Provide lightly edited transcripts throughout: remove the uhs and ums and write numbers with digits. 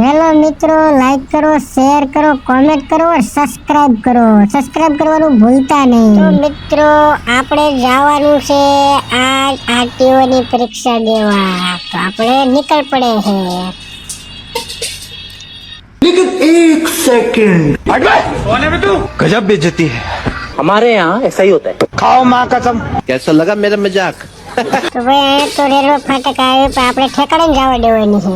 Hello મિત્રો, like કરો, share કરો, કોમેન્ટ કરો और સબસ્ક્રાઇબ કરો. સબસ્ક્રાઇબ કરવાનું ભૂલતા નહીં. તો મિત્રો આપણે જવાનું છે આજ આરટીઓ ની પરીક્ષા દેવા. તો આપણે નીકળ પડે છે. लेकिन एक सेकंड कौन है तू? गजब बेइज्जती है. हमारे यहाँ ऐसा ही होता है. खाओ माँ कसम. कैसा लगा मेरा मजाक? તો ભાઈ તો રેલવે ફાટક આવ્યો, પણ આપણે ઠેકાણે જવા દેવાની છે.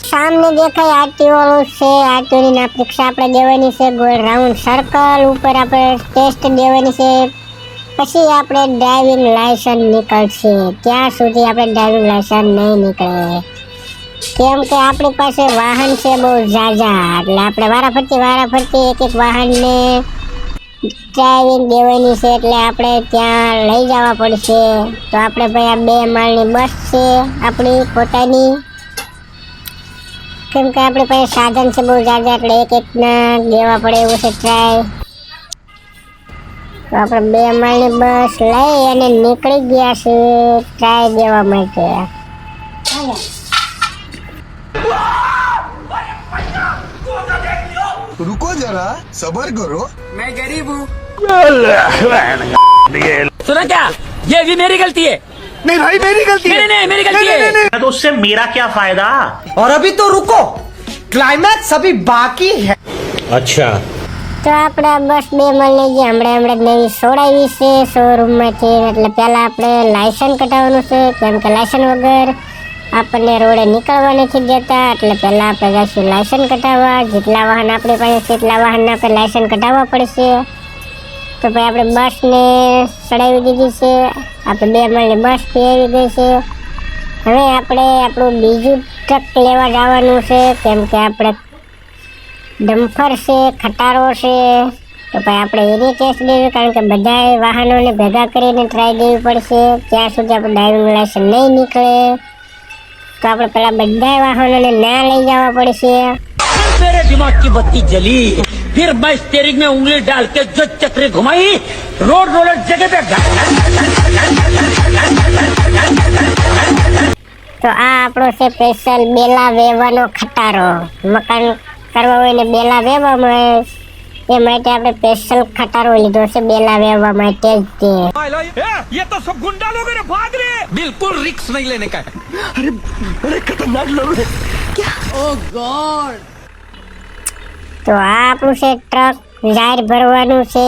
સામને દેખાય આરટીઓ વાળું છે. આરટીઓ ની પરીક્ષા આપણે દેવાની છે. ગોળ રાઉન્ડ સર્કલ ઉપર આપણે ટેસ્ટ દેવાની છે. પછી આપણે ડ્રાઇવિંગ લાયસન્સ નીકળશે. ત્યાં સુધી આપણે ડ્રાઇવિંગ લાયસન્સ નહીં નીકળે, કેમ કે આપણી પાસે વાહન છે બહુ ઝાઝા. એટલે આપણે વારાફરતી એક વાહનને ડ્રાઇવિંગ દેવાની છે. એટલે આપણે ત્યાં લઈ જવા પડશે. તો આપણે ભાઈ આ 2 માળની બસ છે આપણી પોતાની, કેમ કે આપણી પાસે સાધન છે બહુ ઝાઝા. એટલે એકના દેવા પડે એવું છે ટ્રાય. તો આપણે 2 માળની બસ લઈ અને નીકળી ગયા છે ટ્રાય દેવા માટે. रुको जरा सबर करो. मैं गरीब हूँ. सुना क्या? ये भी मेरी गलती है. नहीं भाई मेरी गलती है. नहीं मेरी गलती है. तो उससे मेरा क्या फायदा? और अभी तो रुको, क्लाइमैक्स अभी बाकी है. अच्छा. તો આપણે બસ 2 માળની જે હમણાં નવી છોડાવી છે શોરૂમમાંથી. એટલે પહેલાં આપણે લાયસન્સ કઢાવવાનું છે, કેમ કે લાયસન્સ વગર આપણને રોડે નીકળવા નથી દેતા. એટલે પહેલાં આપણે જઈશું લાયસન્સ કઢાવવા. જેટલા વાહન આપણી પાસે છે એટલા વાહનના આપણે લાયસન્સ કઢાવવા પડશે. તો ભાઈ આપણે બસને ચડાવી દીધી છે. આપણે 2 માળની બસ બી આવી ગઈ છે. હવે આપણે આપણું બીજું ટ્રક લેવા જવાનું છે, કેમ કે આપણે ડમ્ફર છે, ખટારો છે. તો ભાઈ આપણે એની ટેસ્ટ દેવી, કારણ કે બધા વાહનોને ભેગા કરીને ટ્રાય દેવી પડશે. ત્યાં સુધી આપણે ડ્રાઇવિંગ લાયસન્સ નહીં નીકળે. તો આપણે પેલા બધા વાહનોને ના લઈ જવા પડશે. मेरे दिमाग की बत्ती जली. फिर मैं स्टीयरिंग में उंगली डाल के जो चक्री घुमाई, रोड रोलर जगह पे. તો આ આપણો છે સ્પેશિયલ બેલા વેવાનો ખટારો. મકાન કરવા હોય ને બેલા વેવામાં, એ માટે આપણે સ્પેશિયલ ખટારો લીધો છે બેલા વેવા માટે જ તે. ये तो सब गुंडा लोग हैं, भाग रहे. बिल्कुल रिक्स नहीं लेने का. बड़े खतरनाक लोग हैं. તો આ આપણું છે ટ્રક. જાહેર ભરવાનું છે,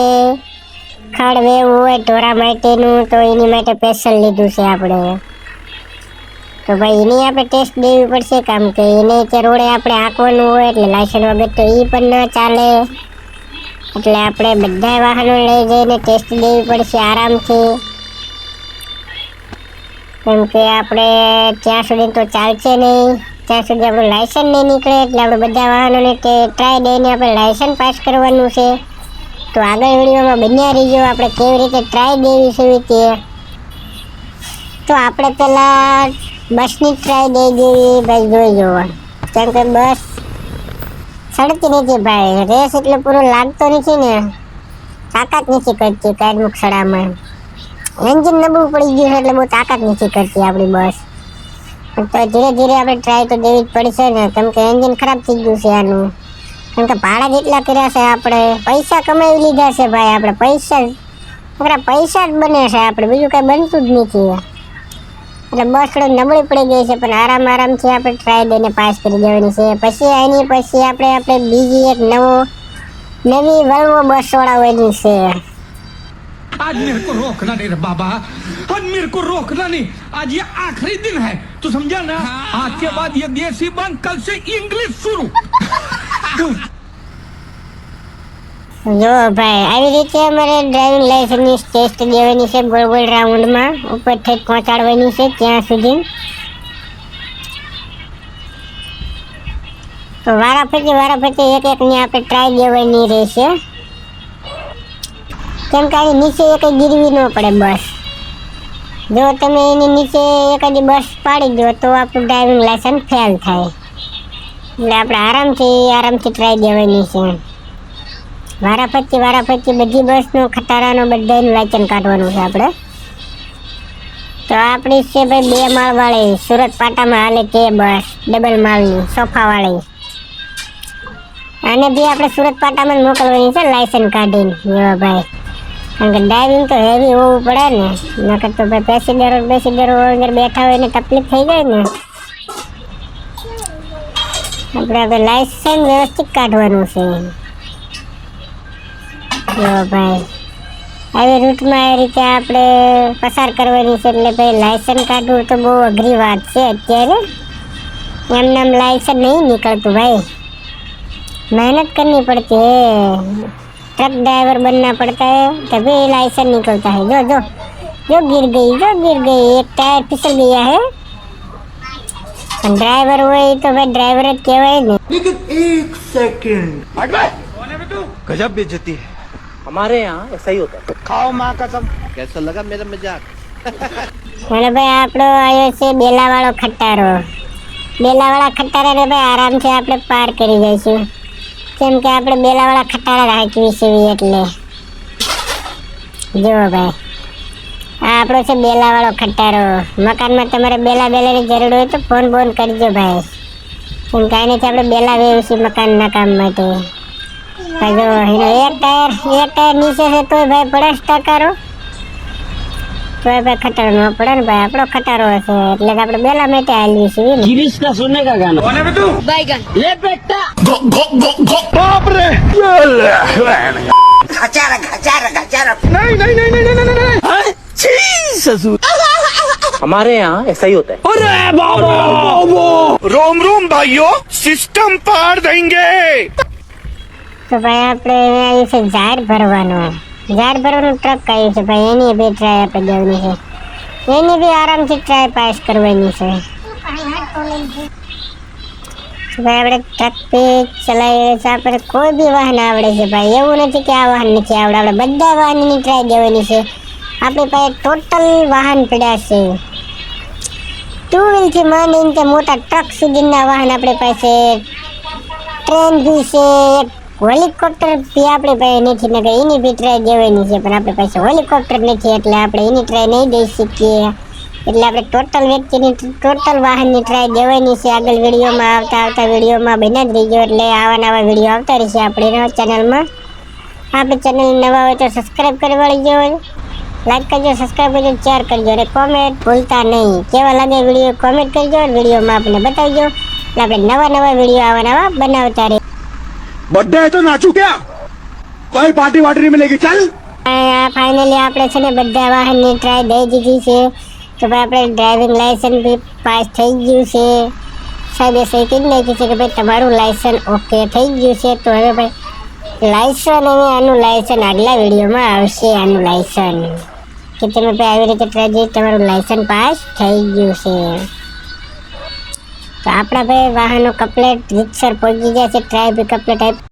ખડ વેવું હોય ઢોરા માટેનું, તો એની માટે સ્પેશિયલ લીધું છે આપણે. તો ભાઈ એની આપણે ટેસ્ટ દેવી પડશે, કારણ કે એને તે રોડે આપણે હાંકવાનું હોય, એટલે લાયસન્સ વગર તો એ પણ ન ચાલે. એટલે આપણે બધા વાહનો લઈ જઈને ટેસ્ટ દેવી પડશે આરામથી, કેમ કે આપણે ત્યાં સુધી તો ચાલશે નહીં. ત્યાં સુધી આપણું લાયસન્સ નહીં નીકળે. એટલે આપણે બધા વાહનોને ટ્રાય દઈને આપણે લાયસન્સ પાસ કરવાનું છે. તો આગળ વિડીયોમાં બન્યા રહીજો, આપણે કેવી રીતે ટ્રાય દેવી છે તે. તો આપણે પહેલાં બસની ટ્રાય દઈ દેવી ભાઈ, જોઈ જુઓ. કેમ કે બસ સડતી નથી ભાઈ, રેસ એટલે પૂરો લાગતો નથી ને, તાકાત નથી કરતી કારમુખ સડામાં. એન્જિન નબળું પડી ગયું છે એટલે બહુ તાકાત નથી કરતી આપણી બસ. તો ધીરે ધીરે આપણે ટ્રાય તો દેવી જ પડશે ને, કેમ કે એન્જિન ખરાબ થઈ ગયું છે આનું. કેમ કે ભાડા જેટલા કર્યા છે આપણે, પૈસા કમાવી લીધા છે ભાઈ. આપણે પૈસા જ બને છે, આપણે બીજું કાંઈ બનતું જ નથી. એટલે બસ થોડી નબળી પડી ગઈ છે, પણ આરામથી આપણે ટ્રાય દઈને પાસ કરી દેવાની છે. પછી આપણે બીજી એક નવી વલ્વો બસ છોડાવવાની છે. आज मेरे को रोकना नहीं रे बाबा, आज मेरे को रोकना नहीं. आज ये आखिरी दिन है, तू समझा ना? आज के बाद ये देसी बंद, कल से इंग्लिश शुरू. જો ભાઈ આવી રીતે અમારે ડ્રાઇવિંગ લાયસન્સની ટેસ્ટ દેવાની છે. ગોળ ગોળ રાઉન્ડમાં ઉપરથી પહોંચાડવાની છે ત્યાં સુધી. તો વારાફરતી એકની આપણે ટ્રાય દેવાની રહેશે, કેમ કે આની નીચે એક ગીરવી ન પડે બસ. જો તમે એની નીચે એકાદી બસ પાડી દો તો આપણું ડ્રાઇવિંગ લાયસન્સ ફેલ થાય. એટલે આપણે આરામથી ટ્રાય દેવાની છે. વારાફરતી બધી બસનું ખટારાનો બધાનું લાયસન્સ કાઢવાનું છે આપણે. તો આપણી છે ભાઈ 2 માળ વાળી સુરત પાટામાં હાલે તે બસ ડબલ માળની સોફા વાળી. અને બી આપણે સુરત પાટામાં જ મોકલવાની છે લાયસન્સ કાઢીને. જો ભાઈ કારણ કે ડ્રાઇવિંગ તો હેવી હોવું પડે ને, નકર તો ભાઈ પેસેન્જરો અંદર બેઠા હોય ને તકલીફ થઈ જાય ને. આપણે હવે લાયસન્સ વ્યવસ્થિત કાઢવાનું છે. જો ભાઈ આવી રૂટમાં એ રીતે આપણે પસાર કરવાની છે, એટલે ભાઈ લાયસન્સ કાઢવું તો બહુ અઘરી વાત છે અત્યારે. એમને આમ લાયસન્સ નહીં નીકળતું ભાઈ, मेहनत करनी पड़ती है, ट्रक ड्राइवर बनना पड़ता है तभी लाइसेंस निकलता है. जो जो जो गिर गई एक टायर फिसल गया है. ड्राइवर हुए तो भाई ड्राइवर જ કહેવાય ને. लेकिन 1 सेकंड गजब बेइज्जती है. हमारे यहाँ ऐसा ही होता है. खाओ माँ कसम. कैसा लगा मेरा मजाक? અને ભાઈ આપણો આવ્યો છે બેલાવાળો ખટારો. બેલાવાળા ખટારાને ભાઈ આરામથી આપણે પાર કરી જઈશું, કેમ કે આપણે બેલાવાળા ખટારા રાખવી છે એટલે. જો ભાઈ આ આપણો છે બેલાવાળો ખટારો. મકાનમાં તમારે બેલાની જરૂર હોય તો ફોન કરજો ભાઈ, કેમ કે આનેથી આપણે બેલા વેવીશું મકાનના કામ માટે. ભાઈ જો એનો એક ટાયર નીચે છે તોય ભાઈ પડે ટકારો, તોય ભાઈ ખટારો ન પડે ને ભાઈ. આપણો ખટારો હશે એટલે આપણે બેલા માટે હાલવીશું ને. गिरीश का सुनने का गाना कौन है बे तू? बैगन ले बेटा बाप रे. नहीं. ससुर. हमारे यहाँ ऐसा ही होता है. रोम रोम भाइयों, सिस्टम पार देंगे. તો ભાઈ આપણે આવ્યું છે ઝાડ ભરવાનું ટ્રક આવ્યું છે ભાઈ. એની બી ટ્રાય આપી દેવાની છે, એની બી આરામથી ટ્રાય પાસ કરવાની છે. તો ભાઈ આપણે ટ્રક બી ચલાવીએ છીએ. આપણે કોઈ બી વાહન આવડે છે ભાઈ, એવું નથી કે આ વાહન નથી આવડે. આપણે બધા વાહનની ટ્રાય દેવાની છે. આપણી પાસે ટોટલ વાહન પડ્યા છે, 2 વ્હીલથી માંડીને તે મોટા ટ્રક સુધીના વાહન આપણી પાસે. ટ્રેન બી છે, હેલિકોપ્ટર બી આપણી પાસે નથી, ને એની બી ટ્રાય દેવાની છે. પણ આપણી પાસે હેલિકોપ્ટર નથી એટલે આપણે એની ટ્રાય નહીં દઈ શકીએ. એટલે આપણે ટોટલ વાહનની ટ્રાય દેવાની છે. આગળ વિડીયોમાં આવતા વિડીયોમાં બન્યા જ રહીજો, એટલે આવા નવા વિડીયો આવતા રહેશે આપણી ચેનલમાં. આપણે ચેનલ નવા હોય તો સબસ્ક્રાઈબ કરી વળજો, લાઈક કરજો, સબસ્ક્રાઈબ કરજો, શેર કરજો અને કોમેન્ટ ભૂલતા નહીં. કેવા લાગે વિડીયો કોમેન્ટ કરજો, વિડીયોમાં આપણે બતાવજો. એટલે આપણે નવા વિડીયો આવા બનાવતા રહે. बर्थडे है तो नाचू क्या? कोई पार्टी वार्टी नहीं मिलेगी. चल. ફાઇનલી આપણે છે ને બધા વાહનની ટ્રાય દઈ દીધી છે. તો ભાઈ આપણે ડ્રાઇવિંગ લાયસન્સ બી પાસ થઈ ગયું છે. સાહેબે સહી કરી નાખી છે કે ભાઈ તમારું લાયસન્સ ઓકે થઈ ગયું છે. તો હવે ભાઈ લાયસન્સ અને આનું લાયસન્સ આગલા વિડીયોમાં આવશે. આનું લાયસન્સ કે તમે ભાઈ આવી રીતે ટ્રાય દઈ તમારું લાયસન્સ પાસ થઈ ગયું છે. તો આપણા ભાઈ વાહનો કમ્પ્લેટ રીતસર પહોંચી ગયા છે. ટ્રાય બી કમ્પ્લેટ